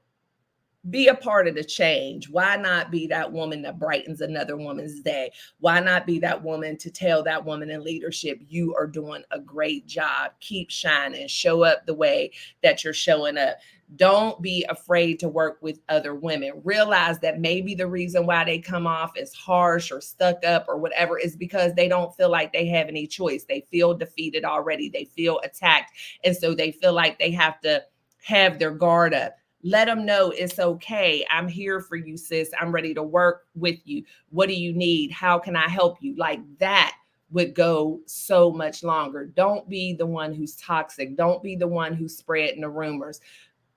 be a part of the change? Why not be that woman that brightens another woman's day? Why not be that woman to tell that woman in leadership, you are doing a great job. Keep shining, show up the way that you're showing up. Don't be afraid to work with other women. Realize that maybe the reason why they come off as harsh or stuck up or whatever is because they don't feel like they have any choice. They feel defeated already. They feel attacked. And so they feel like they have to have their guard up. Let them know it's okay. I'm here for you, sis. I'm ready to work with you. What do you need? How can I help you? Like that would go so much longer. Don't be the one who's toxic. Don't be the one who's spreading the rumors.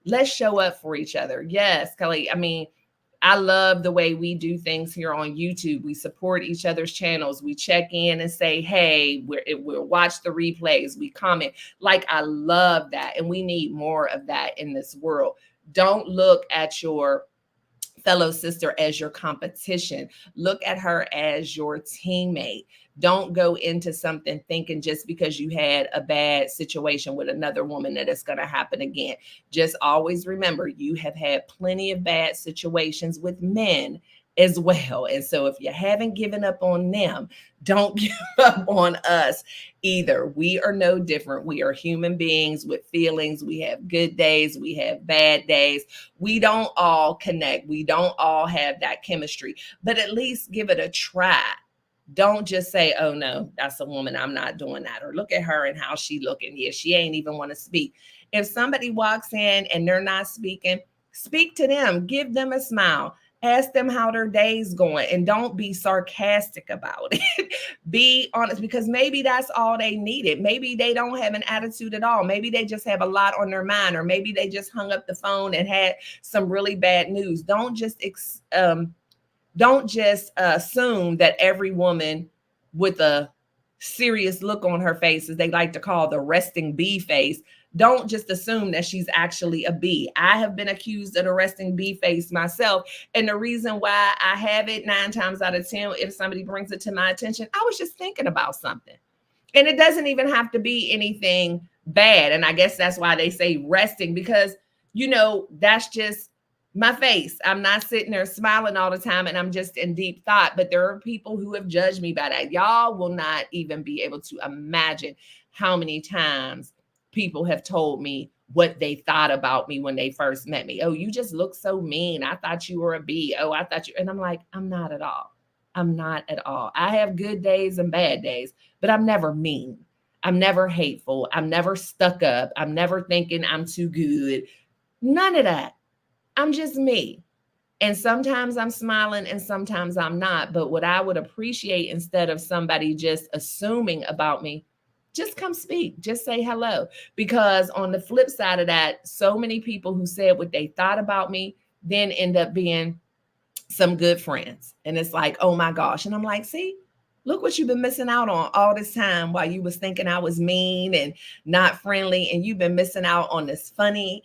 Let's show up for each other. Yes, Kelly. I mean, I love the way we do things here on YouTube. We support each other's channels. We check in and say, hey, we'll watch the replays. We comment. Like, I love that. And we need more of that in this world. Don't look at your fellow sister as your competition. Look at her as your teammate. Don't go into something thinking just because you had a bad situation with another woman that it's going to happen again. Just always remember, you have had plenty of bad situations with men as well. And so if you haven't given up on them, don't give up on us either. We are no different. We are human beings with feelings. We have good days. We have bad days. We don't all connect. We don't all have that chemistry, but at least give it a try. Don't just say, oh no, that's a woman, I'm not doing that. Or look at her and how she looking. Yeah, she ain't even want to speak. If somebody walks in and they're not speaking, speak to them, give them a smile, ask them how their day's going, and don't be sarcastic about it. Be honest, because maybe that's all they needed. Maybe they don't have an attitude at all. Maybe they just have a lot on their mind, or maybe they just hung up the phone and had some really bad news. Don't just assume that every woman with a serious look on her face, as they like to call the resting bee face, don't just assume that she's actually a bee. I have been accused of the resting bee face myself. And the reason why I have it 9 times out of 10, if somebody brings it to my attention, I was just thinking about something. And it doesn't even have to be anything bad. And I guess that's why they say resting, because, you know, that's just my face. I'm not sitting there smiling all the time and I'm just in deep thought, but there are people who have judged me by that. Y'all will not even be able to imagine how many times people have told me what they thought about me when they first met me. Oh, you just look so mean. I thought you were a bee. Oh, I thought you, and I'm like, I'm not at all. I'm not at all. I have good days and bad days, but I'm never mean. I'm never hateful. I'm never stuck up. I'm never thinking I'm too good. None of that. I'm just me. And sometimes I'm smiling and sometimes I'm not. But what I would appreciate, instead of somebody just assuming about me, just come speak, just say hello. Because on the flip side of that, so many people who said what they thought about me then end up being some good friends. And it's like, oh my gosh. And I'm like, see, look what you've been missing out on all this time while you was thinking I was mean and not friendly. And you've been missing out on this funny,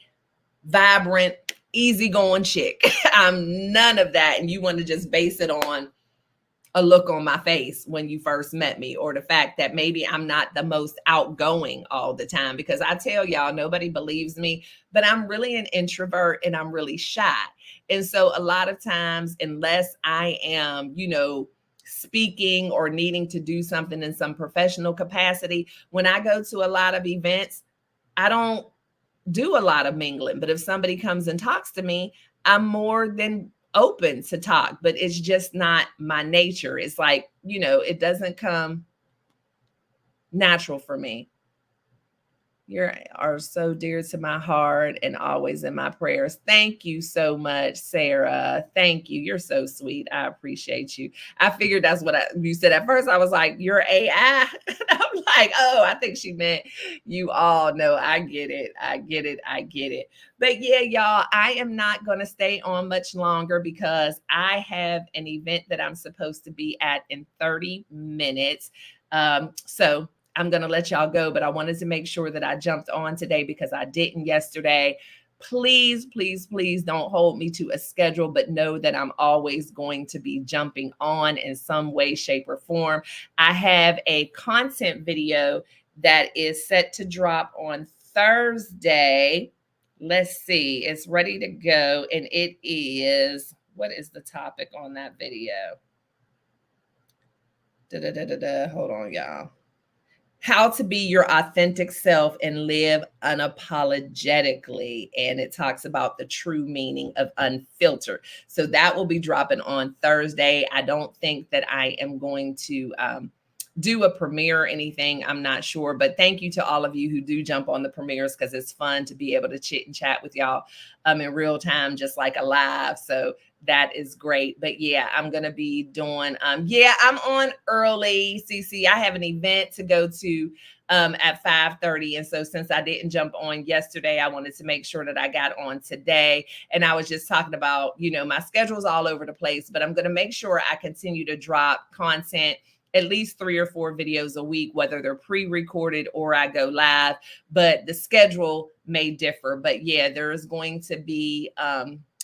vibrant, easygoing chick. I'm none of that. And you want to just base it on a look on my face when you first met me, or the fact that maybe I'm not the most outgoing all the time, because I tell y'all, nobody believes me, but I'm really an introvert and I'm really shy. And so a lot of times, unless I am, you know, speaking or needing to do something in some professional capacity, when I go to a lot of events, I don't do a lot of mingling. But if somebody comes and talks to me, I'm more than open to talk, but it's just not my nature. It's like, you know, it doesn't come natural for me. You are so dear to my heart and always in my prayers. Thank you so much, Sarah. Thank you. You're so sweet. I appreciate you. I figured that's what you said at first. I was like, you're AI. I'm like, oh, I think she meant you all. No, I get it. I get it. I get it. But yeah, y'all, I am not going to stay on much longer because I have an event that I'm supposed to be at in 30 minutes. So I'm going to let y'all go, but I wanted to make sure that I jumped on today because I didn't yesterday. Please, please, please don't hold me to a schedule, but know that I'm always going to be jumping on in some way, shape, or form. I have a content video that is set to drop on Thursday. Let's see. It's ready to go. And it is, what is the topic on that video? Hold on, y'all. how to be your authentic self and live unapologetically. And it talks about the true meaning of unfiltered. So that will be dropping on Thursday. I don't think that I am going to do a premiere or anything. I'm not sure, but thank you to all of you who do jump on the premieres, because it's fun to be able to chit and chat with y'all in real time, just like a live. So that is great. But yeah, I'm going to be doing, I'm on early, CC. I have an event to go to at 5:30. And so since I didn't jump on yesterday, I wanted to make sure that I got on today. And I was just talking about, my schedule's all over the place, but I'm going to make sure I continue to drop content, at least 3 or 4 videos a week, whether they're pre-recorded or I go live, but the schedule may differ. But yeah, there is going to be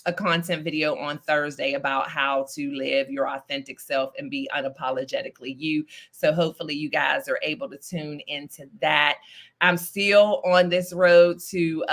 a content video on Thursday about how to live your authentic self and be unapologetically you. So hopefully you guys are able to tune into that. I'm still on this road to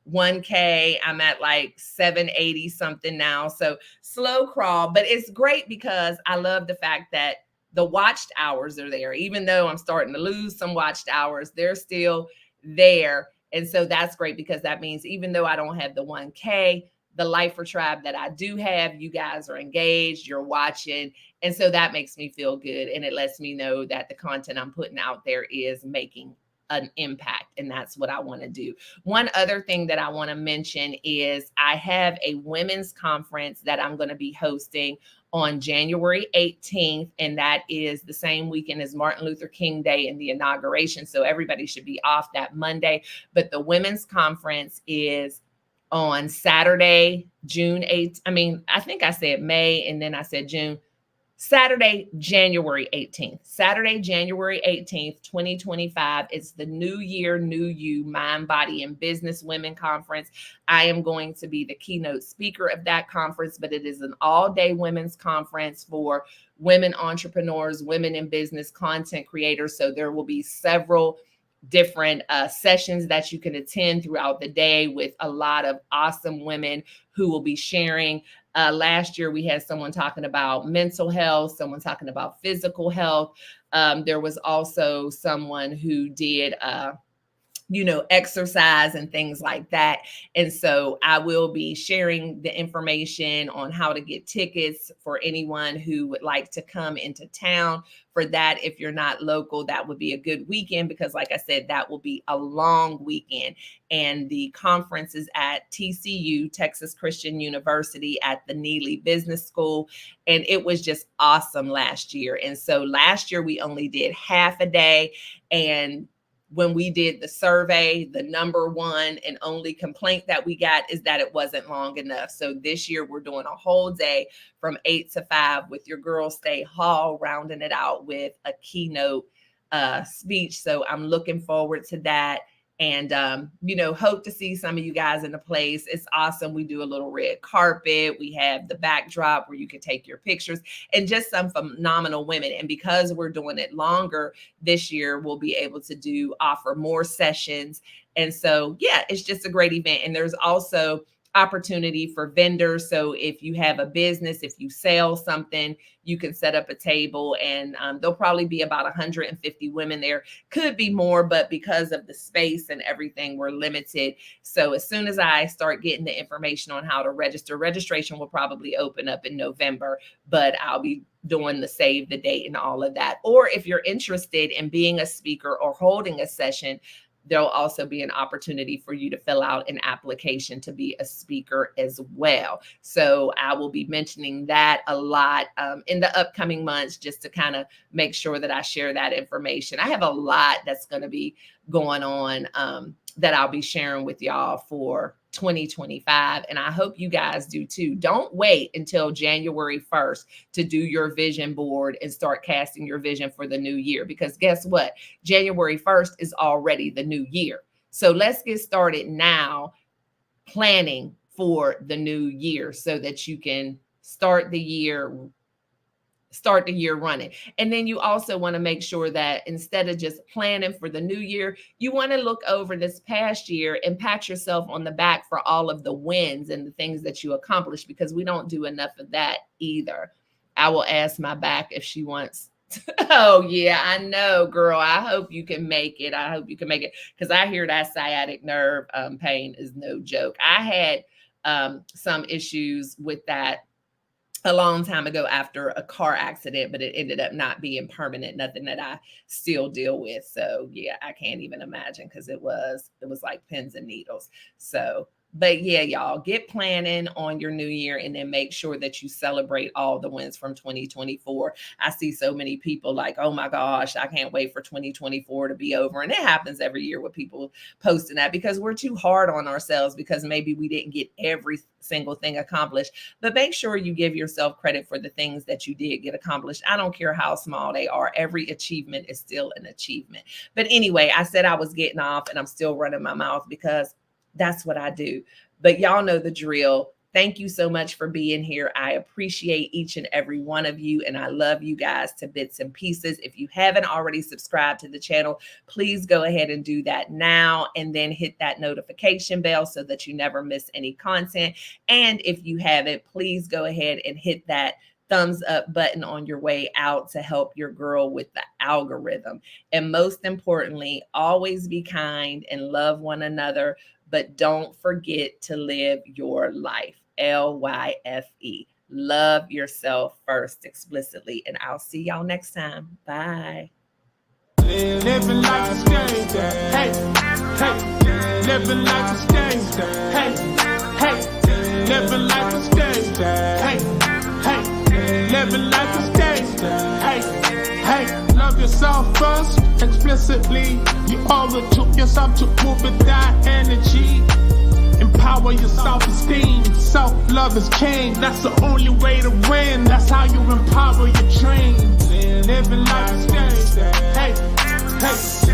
1K. I'm at like 780 something now. So slow crawl, but it's great because I love the fact that the watched hours are there. Even though I'm starting to lose some watched hours, they're still there. And so that's great, because that means even though I don't have the 1K, the Lifer Tribe that I do have, you guys are engaged, you're watching. And so that makes me feel good. And it lets me know that the content I'm putting out there is making an impact. And that's what I want to do. One other thing that I want to mention is I have a women's conference that I'm going to be hosting on January 18th. And that is the same weekend as Martin Luther King Day and the inauguration. So everybody should be off that Monday. But the women's conference is on Saturday, June 8th. I think I said May and then I said June. Saturday, January 18th. Saturday, January 18th, 2025. It's the New Year, New You Mind, Body, and Business Women Conference. I am going to be the keynote speaker of that conference, but it is an all-day women's conference for women entrepreneurs, women in business, content creators. So there will be several different sessions that you can attend throughout the day with a lot of awesome women who will be sharing. Last year, we had someone talking about mental health, someone talking about physical health. There was also someone who did exercise and things like that. And so I will be sharing the information on how to get tickets for anyone who would like to come into town for that. If you're not local, that would be a good weekend, because like I said, that will be a long weekend. And the conference is at TCU, Texas Christian University, at the Neely Business School. And it was just awesome last year. And so last year we only did half a day, and when we did the survey, the number one and only complaint that we got is that it wasn't long enough. So this year we're doing a whole day from 8 to 5 with your girl Stae Hall, rounding it out with a keynote speech. So I'm looking forward to that. And, hope to see some of you guys in the place. It's awesome. We do a little red carpet. We have the backdrop where you can take your pictures, and just some phenomenal women. And because we're doing it longer this year, we'll be able to offer more sessions. And so, yeah, it's just a great event. And there's also opportunity for vendors. So if you have a business, if you sell something, you can set up a table, and there'll probably be about 150 women there. Could be more, but because of the space and everything, we're limited. So as soon as I start getting the information on how to register, registration will probably open up in November, but I'll be doing the save the date and all of that. Or if you're interested in being a speaker or holding a session, there'll also be an opportunity for you to fill out an application to be a speaker as well. So I will be mentioning that a lot in the upcoming months, just to kind of make sure that I share that information. I have a lot that's going to be going on that I'll be sharing with y'all for 2025. And I hope you guys do too. Don't wait until January 1st to do your vision board and start casting your vision for the new year, because guess what? January 1st is already the new year. So let's get started now planning for the new year so that you can start the year running. And then you also want to make sure that instead of just planning for the new year, you want to look over this past year and pat yourself on the back for all of the wins and the things that you accomplished, because we don't do enough of that either. I will ask my back if she wants Oh, yeah, I know, girl. I hope you can make it. I hope you can make it because I hear that sciatic nerve pain is no joke. I had some issues with that a long time ago after a car accident, but it ended up not being permanent, nothing that I still deal with. So yeah, I can't even imagine because it was like pins and needles. So but yeah, y'all get planning on your new year and then make sure that you celebrate all the wins from 2024. I see so many people like, oh my gosh, I can't wait for 2024 to be over. And it happens every year with people posting that because we're too hard on ourselves because maybe we didn't get every single thing accomplished. But make sure you give yourself credit for the things that you did get accomplished. I don't care how small they are. Every achievement is still an achievement. But anyway, I said I was getting off and I'm still running my mouth because that's what I do. But y'all know the drill. Thank you so much for being here. I appreciate each and every one of you, and I love you guys to bits and pieces. If you haven't already subscribed to the channel, please go ahead and do that now, and then hit that notification bell so that you never miss any content. And if you haven't, please go ahead and hit that thumbs up button on your way out to help your girl with the algorithm. And most importantly, always be kind and love one another, but don't forget to live your life. LYFE. Love yourself first explicitly. And I'll see y'all next time. Bye. Living life is game. Hey, hey. Living life is game. Hey, hey. Living life is game. Hey, hey. Living life is game. Hey, hey. Love yourself first explicitly. You owe it to yourself to move with that energy. Empower your self-esteem. Self-love is king. That's the only way to win. That's how you empower your dreams. Living life is game. Hey, hey.